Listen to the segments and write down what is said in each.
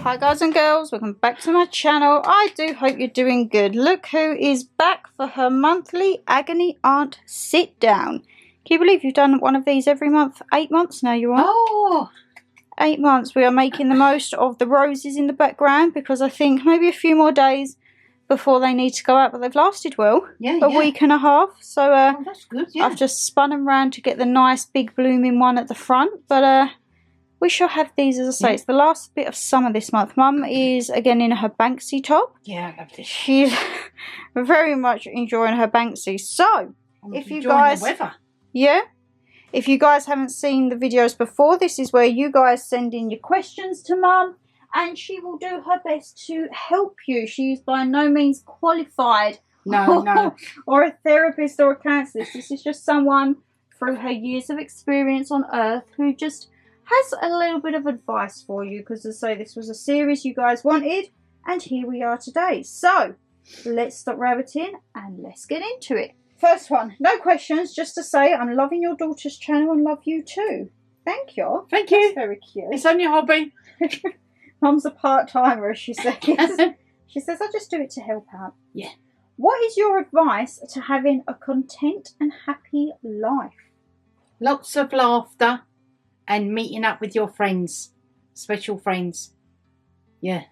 Hi guys and girls, welcome back to my channel. I do hope you're doing good. Look who is back for her monthly Agony Aunt sit down. Can you believe you've done one of these every month? 8 months now you're on. Oh! 8 months. We are making the most of the roses in the background because I think maybe a few more days before they need to go out, but they've lasted well. Yeah, a week and a half. So oh, that's good, yeah. I've just spun them round to get the nice big blooming one at the front, but we shall have these, as I say. It's the last bit of summer this month. Mum is again in her Banksy top. Yeah, I love this. She's very much enjoying her Banksy. So, if you guys, the weather. Yeah, if you guys haven't seen the videos before, this is where you guys send in your questions to Mum, and she will do her best to help you. She's by no means qualified, no, or a therapist or a counsellor. This is just someone through her years of experience on Earth who just has a little bit of advice for you, because as I say, this was a series you guys wanted, and here we are today. So let's stop rabbiting and let's get into it. First one, no questions, just to say I'm loving your daughter's channel and love you too. Thank you. Thank you. That's very cute. It's only a hobby. Mum's a part-timer, as she says. She says, I just do it to help out. Yeah. What is your advice to having a content and happy life? Lots of laughter and meeting up with your friends, special friends. Yeah.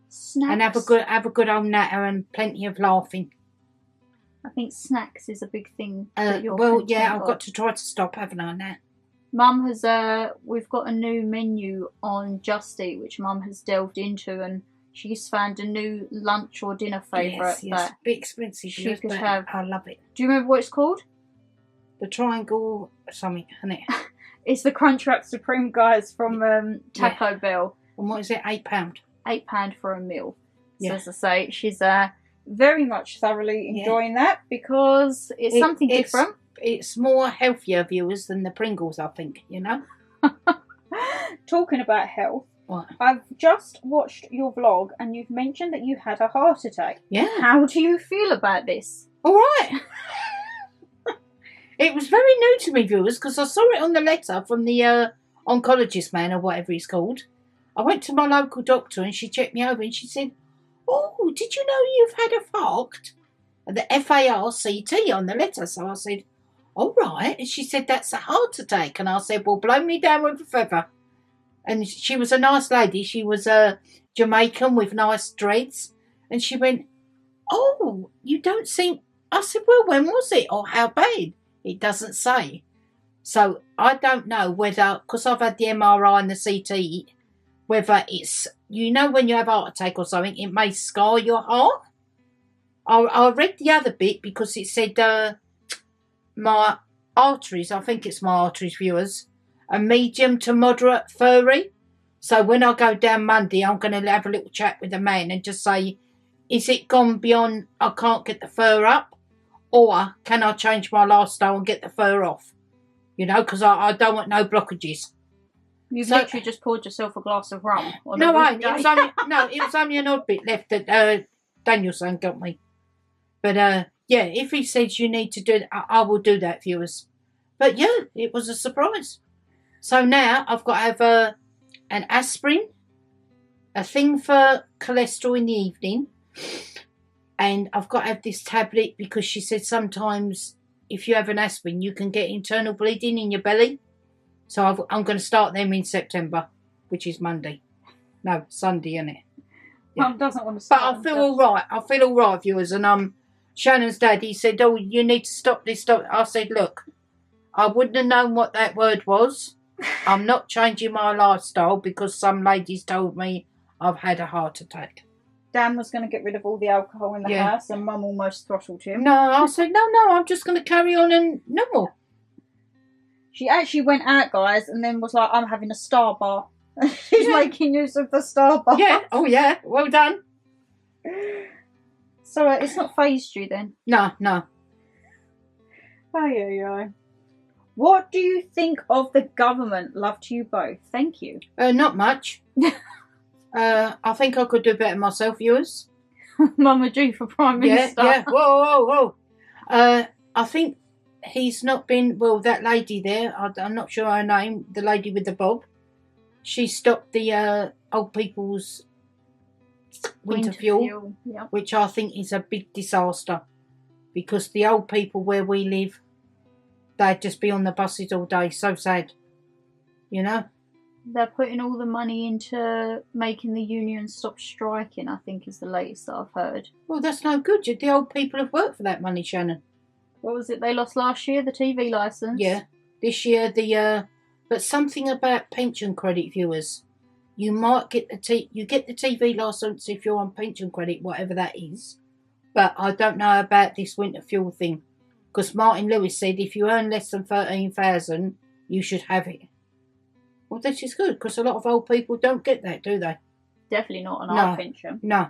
Snacks. And have a good old natter and plenty of laughing. I think snacks is a big thing. Well, yeah, I've got to try to stop, haven't I, now? Mum has, we've got a new menu on Just Eat, which Mum has delved into, and she's found a new lunch or dinner favourite. Yes, a bit expensive. You could have. I love it. Do you remember what it's called? The triangle something, isn't it? It's the Crunchwrap Supreme, guys, from Taco Bell. And what is it, £8? £8 for a meal. So Yeah. as I say, she's very much thoroughly enjoying that, because it's something different. It's more healthier, viewers, than the Pringles, I think, you know? Talking about health, What? I've just watched your vlog and you've mentioned that you had a heart attack. Yeah. How do you feel about this? All right. It was very new to me, viewers, because I saw it on the letter from the oncologist man, or whatever he's called. I went to my local doctor and she checked me over and she said, oh, did you know you've had a FARCT? The FARCT on the letter. So I said, all right. And she said, that's a heart attack. And I said, well, blow me down with a feather. And she was a nice lady. She was a Jamaican with nice dreads. And she went, oh, you don't seem... I said, well, when was it? Or how bad? It doesn't say. So I don't know whether, because I've had the MRI and the CT, whether it's, you know, when you have a heart attack or something, it may scar your heart. I read the other bit because it said my arteries, I think it's my arteries, viewers, are medium to moderate furry. So when I go down Monday, I'm going to have a little chat with the man and just say, is it gone beyond I can't get the fur up? Or can I change my lifestyle and get the fur off? You know, because I don't want no blockages. You've literally just poured yourself a glass of rum. No, it was only an odd bit left that Danielson got me. But yeah, if he says you need to do it, I will do that, viewers. But yeah, it was a surprise. So now I've got to have an aspirin, a thing for cholesterol in the evening, and I've got to have this tablet because she said sometimes if you have an aspirin, you can get internal bleeding in your belly. So I'm going to start them in September, which is Monday. No, Sunday, isn't it? Yeah. Mum doesn't want to start. But I feel all right. I feel all right, viewers. And Shannon's daddy said, oh, you need to stop this. Stop. I said, look, I wouldn't have known what that word was. I'm not changing my lifestyle because some ladies told me I've had a heart attack. Dan was going to get rid of all the alcohol in the house and Mum almost throttled him. No, I said, no, I'm just going to carry on and normal. She actually went out, guys, and then was like, I'm having a Star bar. She's making use of the Star bar. Yeah, oh yeah, well done. So it's not phased you then? No. Oh, yeah. What do you think of the government? Love to you both. Thank you. Not much. I think I could do better myself, viewers. Mumma G for Prime Minister. Yeah. Whoa. I think he's not been, well, that lady there, I'm not sure her name, the lady with the bob, she stopped the old people's winter fuel, yeah. which I think is a big disaster, because the old people where we live, they'd just be on the buses all day. So sad, you know. They're putting all the money into making the union stop striking, I think is the latest that I've heard. Well, that's no good. The old people have worked for that money, Shannon. What was it they lost last year? The TV licence? Yeah. This year, but something about pension credit, viewers. You might get you get the TV licence if you're on pension credit, whatever that is. But I don't know about this winter fuel thing, because Martin Lewis said if you earn less than 13,000, you should have it. Well, this is good, because a lot of old people don't get that, do they? Definitely not on our pension. No.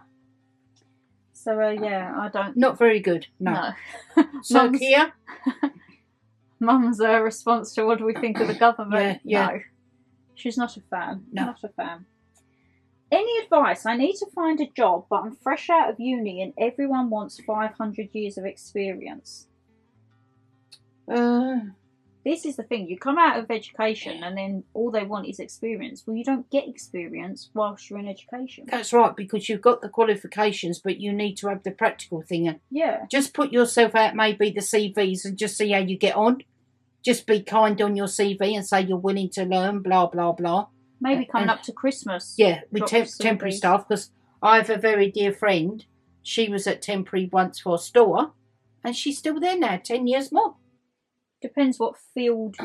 So, yeah, I don't... Not very good, no. So, Kia? Mum's response to what do we think of the government? Yeah. No. She's not a fan. No. Not a fan. Any advice? I need to find a job, but I'm fresh out of uni and everyone wants 500 years of experience. This is the thing. You come out of education and then all they want is experience. Well, you don't get experience whilst you're in education. That's right, because you've got the qualifications, but you need to have the practical thing. Yeah. Just put yourself out, maybe the CVs, and just see how you get on. Just be kind on your CV and say you're willing to learn, blah, blah, blah. Maybe coming up to Christmas. Yeah, with temporary staff, because I have a very dear friend. She was at temporary once for a store, and she's still there now, 10 years more. Depends what field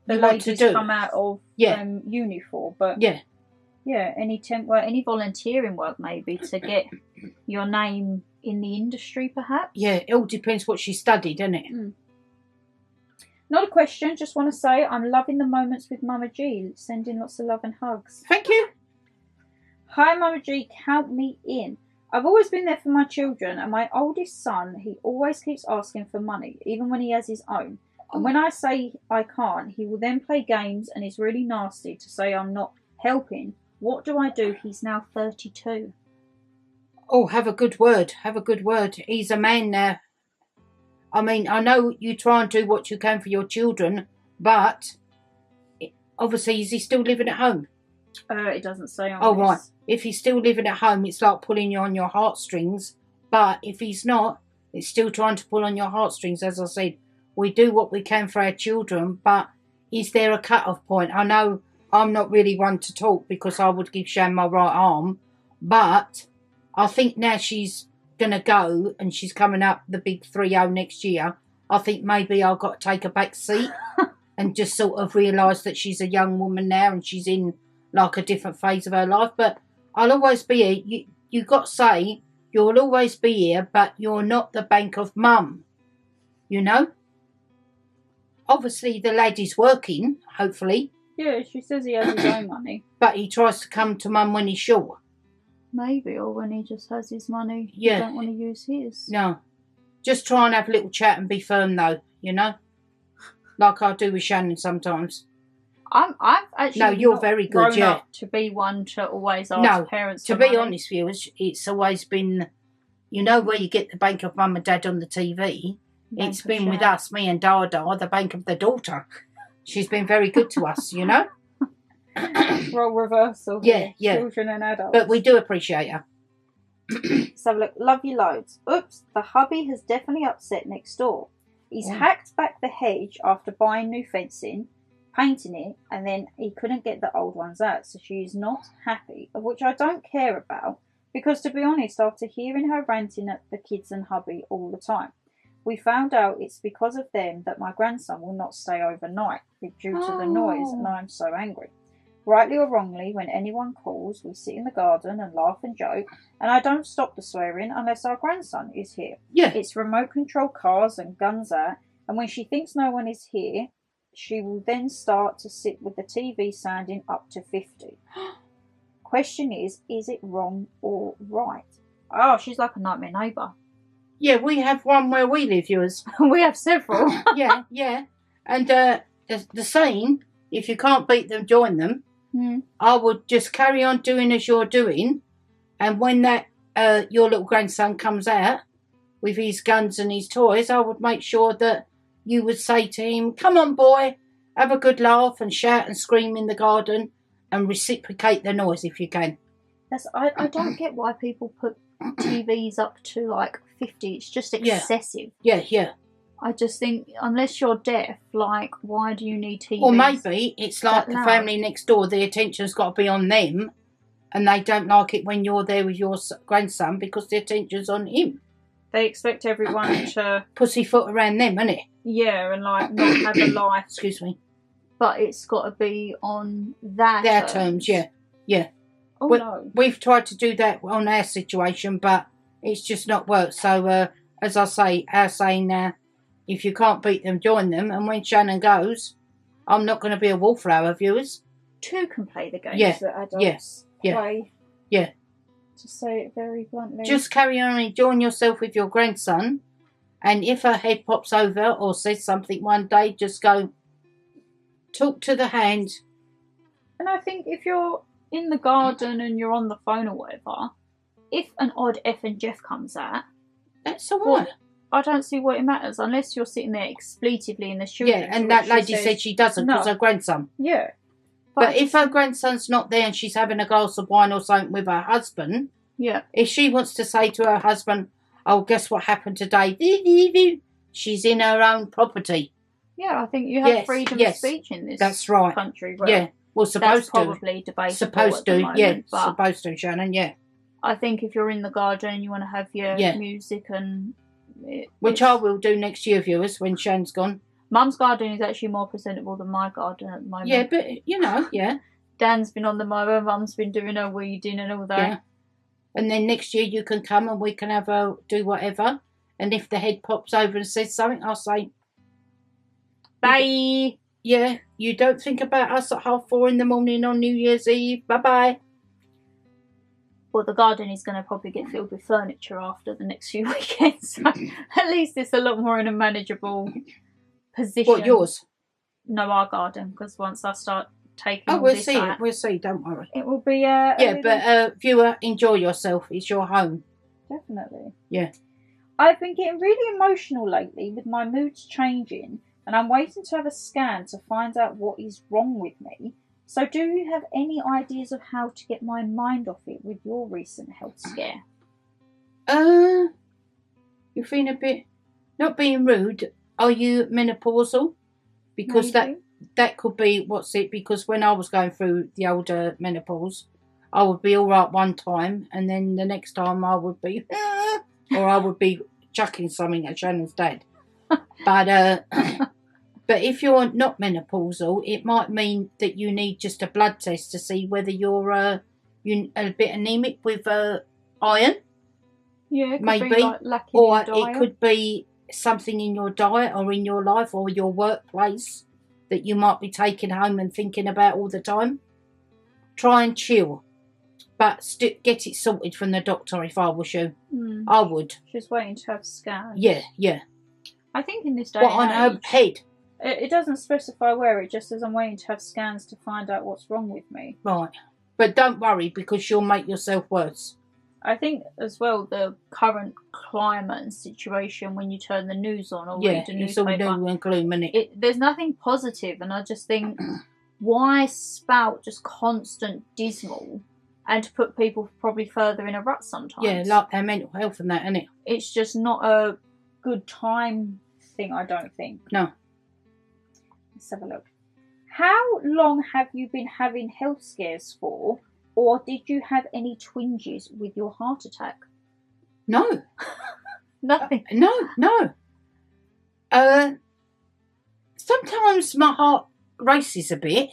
the ladies come out of uni for, but yeah, any volunteering work maybe to get your name in the industry, perhaps. Yeah, it all depends what she studied, doesn't it? Not a question, just want to say I'm loving the moments with Mumma G. Sending lots of love and hugs. Thank you. Hi Mumma G, count me in. I've always been there for my children, and my oldest son, he always keeps asking for money, even when he has his own. And when I say I can't, he will then play games and is really nasty to say I'm not helping. What do I do? He's now 32. Oh, have a good word. Have a good word. He's a man now. I mean, I know you try and do what you can for your children, but obviously, is he still living at home? It doesn't say on this. Right. If he's still living at home, it's like pulling you on your heartstrings. But if he's not, it's still trying to pull on your heartstrings. As I said, we do what we can for our children, but is there a cut-off point? I know I'm not really one to talk because I would give Shan my right arm, but I think now she's going to go and she's coming up the big 3-0 next year, I think maybe I've got to take a back seat and just sort of realise that she's a young woman now and she's in like a different phase of her life. But I'll always be here. You got to say, you'll always be here, but you're not the bank of mum, you know? Obviously, the lad is working, hopefully. Yeah, she says he has his own money. But he tries to come to mum when he's sure. Maybe, or when he just has his money. Yeah. He don't want to use his. No. Just try and have a little chat and be firm, though, you know? Like I do with Shannon sometimes. I've actually no, you're very good, grown up to be one to always ask parents to for be money. honest, viewers, it's always been, you know, where you get the bank of mum and dad on the TV. It's been with us, me and Dada, the bank of the daughter. She's been very good to us, you know? Role reversal. Yeah. Children and adults. But we do appreciate her. So look, love you loads. Oops, the hubby has definitely upset next door. He's hacked back the hedge after buying new fencing, painting it, and then he couldn't get the old ones out, so she's not happy, of which I don't care about, because to be honest, after hearing her ranting at the kids and hubby all the time, we found out it's because of them that my grandson will not stay overnight due to the noise, and I'm so angry. Rightly or wrongly, when anyone calls, we sit in the garden and laugh and joke, and I don't stop the swearing unless our grandson is here. Yeah. It's remote control cars and guns out, and when she thinks no one is here, she will then start to sit with the TV sounding up to 50. Question is it wrong or right? Oh, she's like a nightmare neighbour. Yeah, we have one where we live, yours. We have several. yeah. And the saying, if you can't beat them, join them. I would just carry on doing as you're doing, and when that your little grandson comes out with his guns and his toys, I would make sure that you would say to him, come on boy, have a good laugh and shout and scream in the garden and reciprocate the noise if you can. I don't get why people put TVs up to like 50. It's just excessive. Yeah. I just think, unless you're deaf, like, why do you need TVs? Or maybe it's like the family next door, the attention's got to be on them, and they don't like it when you're there with your grandson because the attention's on him. They expect everyone to... pussyfoot around them, innit? Yeah, and like not have a life. Excuse me. But it's got to be on their terms. Yeah. Oh, no. We've tried to do that on our situation, but it's just not worked. So, as I say, our saying now, if you can't beat them, join them. And when Shannon goes, I'm not going to be a wallflower, viewers. Two can play the games that adults play. Yeah. To say it very bluntly. Just carry on enjoying yourself with your grandson. And if her head pops over or says something one day, just go, talk to the hand. And I think if you're in the garden and you're on the phone or whatever, if an odd F and Jeff comes out, that's all right. I don't see what it matters unless you're sitting there expletively in the children. Yeah, and that lady said she doesn't because her grandson. Yeah. But if her grandson's not there and she's having a glass of wine or something with her husband, if she wants to say to her husband, oh, guess what happened today? She's in her own property. Yeah, I think you have freedom of speech in this country. Well, yeah, well, supposed that's probably debatable supposed at the moment, supposed to, Shannon, I think if you're in the garden and you want to have your music and... Which I will do next year, viewers, when Shannon's gone. Mum's garden is actually more presentable than my garden at the moment. Yeah, but, Dan's been on the mower, Mum's been doing her weeding and all that. Yeah. And then next year you can come and we can have do whatever. And if the head pops over and says something, I'll say... Bye! Yeah, you don't think about us at 4:30 in the morning on New Year's Eve. Bye-bye. Well, the garden is going to probably get filled with furniture after the next few weekends. So at least it's a lot more in a manageable position. What, yours? No, our garden, because once I start taking we'll see, don't worry. It will be but viewer, enjoy yourself. It's your home. Definitely. Yeah. I've been getting really emotional lately with my moods changing, and I'm waiting to have a scan to find out what is wrong with me. So do you have any ideas of how to get my mind off it with your recent health scare? You're feeling a bit, not being rude, are you menopausal? Because that could be because when I was going through the older menopause, I would be all right one time and then the next time I would be, or I would be chucking something at Shannon's dad. But if you're not menopausal, it might mean that you need just a blood test to see whether you're a bit anemic with iron. Yeah, it could maybe, be like lacking or in diet. It could be something in your diet or in your life or your workplace that you might be taking home and thinking about all the time. Try and chill, but get it sorted from the doctor. If I was you, I would. She's waiting to have scans. Yeah. I think in this day on her head. It doesn't specify where, it just says I'm waiting to have scans to find out what's wrong with me. Right. But don't worry because you'll make yourself worse. I think as well the current climate and situation when you turn the news on or read the newspaper. It's all doom and gloom, isn't it? There's nothing positive, and I just think why spout just constant dismal and put people probably further in a rut sometimes. Yeah, like their mental health and that, isn't it? It's just not a good time thing, I don't think. No. Let's have a look. How long have you been having health scares for, or did you have any twinges with your heart attack? No. Nothing. No. Sometimes my heart races a bit.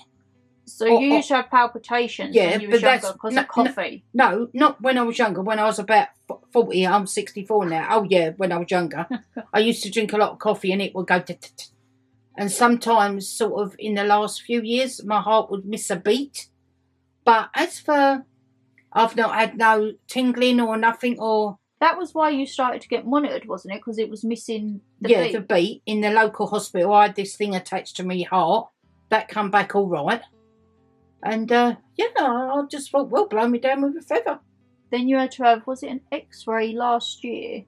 So you used to have palpitations when you were younger because of coffee? No, not when I was younger. When I was about 40, I'm 64 now. Oh, yeah, when I was younger. I used to drink a lot of coffee and it would go... And sometimes, sort of, in the last few years, my heart would miss a beat. But as for... I've not had no tingling or nothing or... That was why you started to get monitored, wasn't it? Because it was missing the beat. Yeah, the beat. In the local hospital, I had this thing attached to my heart. That come back all right. And, I just thought, well, blow me down with a feather. Then you had to have, was it an x-ray last year?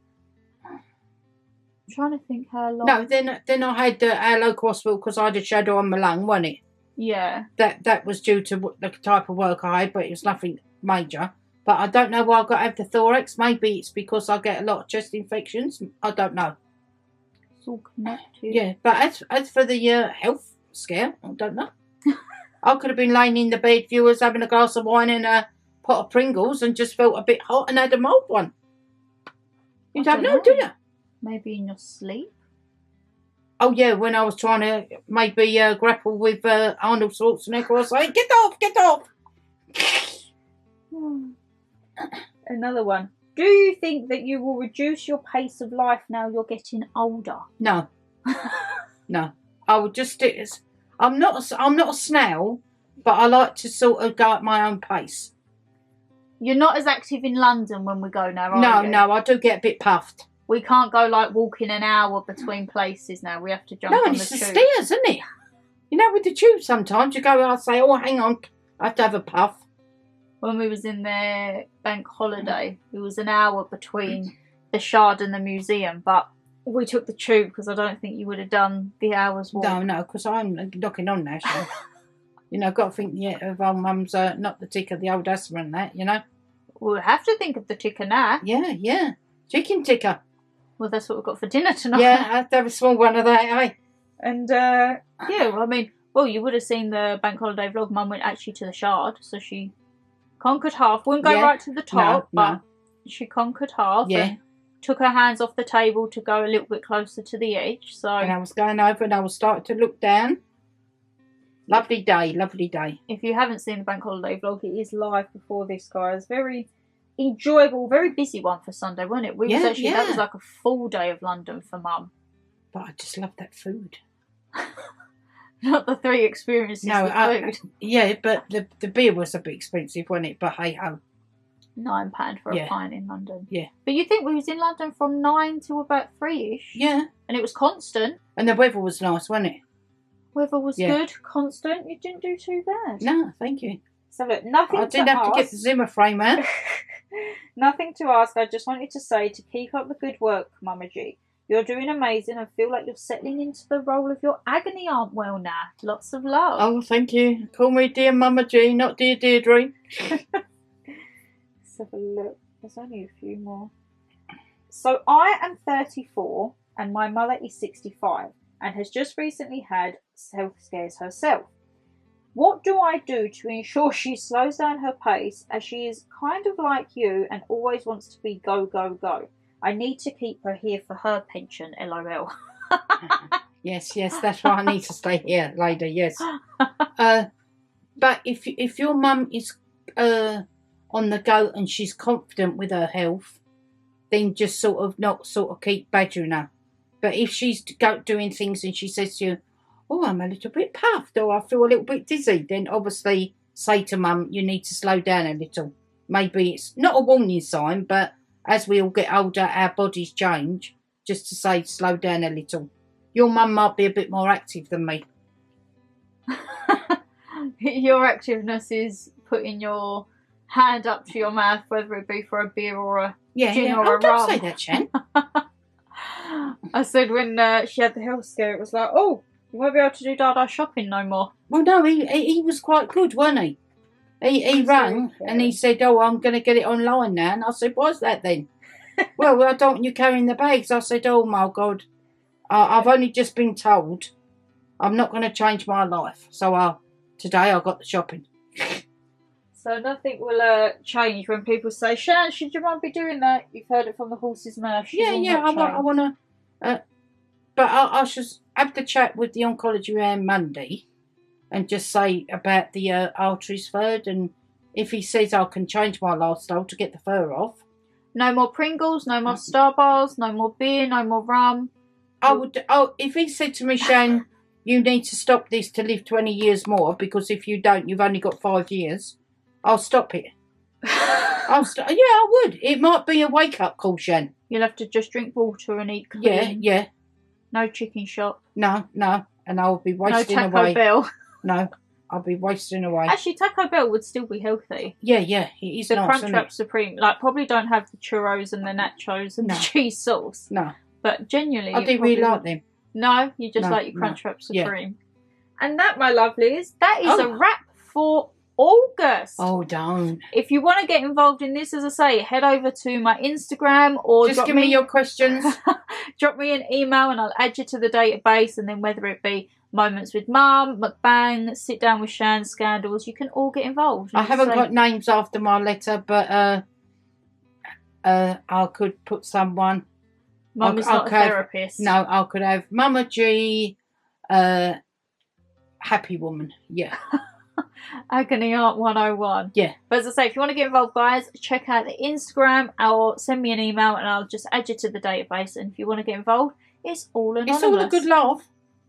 I'm trying to think how long. No, then I had our local hospital because I had a shadow on my lung, wasn't it? Yeah. That was due to the type of work I had, but it was nothing major. But I don't know why I've got to have the Thorax. Maybe it's because I get a lot of chest infections. I don't know. It's all connected. Yeah, but as for the health scare, I don't know. I could have been laying in the bed, viewers, having a glass of wine and a pot of Pringles and just felt a bit hot and had a mild one. You don't know, do you? Maybe in your sleep? Oh, yeah, when I was trying to maybe grapple with Arnold Schwarzenegger, I was like, get off, get off. Another one. Do you think that you will reduce your pace of life now you're getting older? No. No. I would just stick as... I'm not a snail, but I like to sort of go at my own pace. You're not as active in London when we go now, are you? No, I do get a bit puffed. We can't go like walking an hour between places now. We have to jump on the tube. No, and it's the stairs, isn't it? You know, with the tube sometimes you go, I say, oh, hang on, I have to have a puff. When we was in the bank holiday, it was an hour between the Shard and the museum, but we took the tube because I don't think you would have done the hour's walk. No, because I'm knocking on now, so. You know, I've got to think of our mum's, not the ticker, the old asthma and that, you know. We'll have to think of the ticker now. Yeah. Chicken ticker. Well, that's what we've got for dinner tonight. Yeah, I have to have a small one of that, eh? And, yeah, well, I mean, well, you would have seen the bank holiday vlog. Mum went actually to the Shard, so she conquered half. Wouldn't go right to the top, but she conquered half. Yeah. And took her hands off the table to go a little bit closer to the edge. So, and I was going over and I was starting to look down. Lovely day, lovely day. If you haven't seen the bank holiday vlog, it is live before this, guys. Very enjoyable, very busy one for Sunday, wasn't it? That was like a full day of London for Mum. But I just love that food. Not the 3 experiences with food. Yeah, but the beer was a bit expensive, wasn't it? But hey ho. £9 for a pint in London. Yeah. But you think we was in London from 9 to about 3-ish? Yeah. And it was constant. And the weather was nice, wasn't it? Weather was good, constant. You didn't do too bad. No, thank you. So look, nothing to ask. I didn't have to get the Zimmer frame out. Nothing to ask. I just wanted to say to keep up the good work, Mumma G. You're doing amazing. I feel like you're settling into the role of your Agony aunt well now. Lots of love. Oh, thank you. Call me dear Mumma G, not dear Deirdre. Let's have a look. There's only a few more. So I am 34 and my mother is 65 and has just recently had health scares herself. What do I do to ensure she slows down her pace, as she is kind of like you and always wants to be go, go, go? I need to keep her here for her pension, LOL. Yes, that's why I need to stay here, lady, yes. But if your mum is on the go and she's confident with her health, then just sort of keep badgering her. But if she's doing things and she says to you, oh, I'm a little bit puffed or I feel a little bit dizzy, then obviously say to mum, you need to slow down a little. Maybe it's not a warning sign, but as we all get older, our bodies change, just to say slow down a little. Your mum might be a bit more active than me. Your activeness is putting your hand up to your mouth, whether it be for a beer or a gin or a rum. Don't say that, Shan. I said when she had the health scare, it was like, oh, you won't be able to do Dada shopping no more. Well, no, he was quite good, wasn't he? He rang and he said, oh, I'm going to get it online now. And I said, what's that then? Well, I don't want you carrying the bags. I said, oh, my God. I've only just been told I'm not going to change my life. So today I got the shopping. So nothing will change when people say, Shan, should your mum be doing that? You've heard it from the horse's mouth. I want to... but I should have the chat with the oncology man Monday and just say about the arteries third, and if he says I can change my lifestyle to get the fur off. No more Pringles, no more Star Bars, no more beer, no more rum. If he said to me, Shan, you need to stop this to live 20 years more, because if you don't, you've only got 5 years, I'll stop it. I would. It might be a wake-up call, Shan. You'll have to just drink water and eat clean. Yeah. No chicken shop. No. And I'll be wasting away. No Taco Bell. No, I'll be wasting away. Actually, Taco Bell would still be healthy. Yeah, it is the nice, Crunchwrap Supreme. Like, probably don't have the churros and the nachos and the cheese sauce. No. But genuinely, I do really like them. No, you just like your Crunchwrap Supreme. Yeah. And that, my lovelies, that is a wrap for August. Oh, don't. If you want to get involved in this, as I say, head over to my Instagram or just give me your questions. Drop me an email and I'll add you to the database. And then whether it be Moments with Mum, Mukbang, Sit Down with Shan, Scandals, you can all get involved. I haven't got names after my letter, but I could put someone. Mum is not a therapist. No, I could have Mumma G, Happy Woman. Yeah. Agony Art 101. Yeah. But as I say, if you want to get involved, guys, check out the Instagram or send me an email and I'll just add you to the database. And if you want to get involved, it's all anonymous. It's all a good laugh.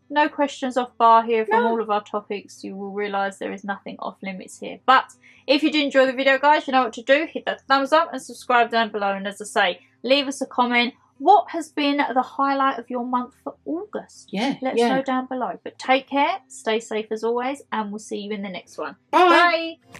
No questions off bar here from all of our topics. You will realise there is nothing off limits here. But if you did enjoy the video, guys, you know what to do. Hit that thumbs up and subscribe down below. And as I say, leave us a comment. What has been the highlight of your month for August? Yeah. Let us know down below. But take care, stay safe as always, and we'll see you in the next one. Bye. Bye.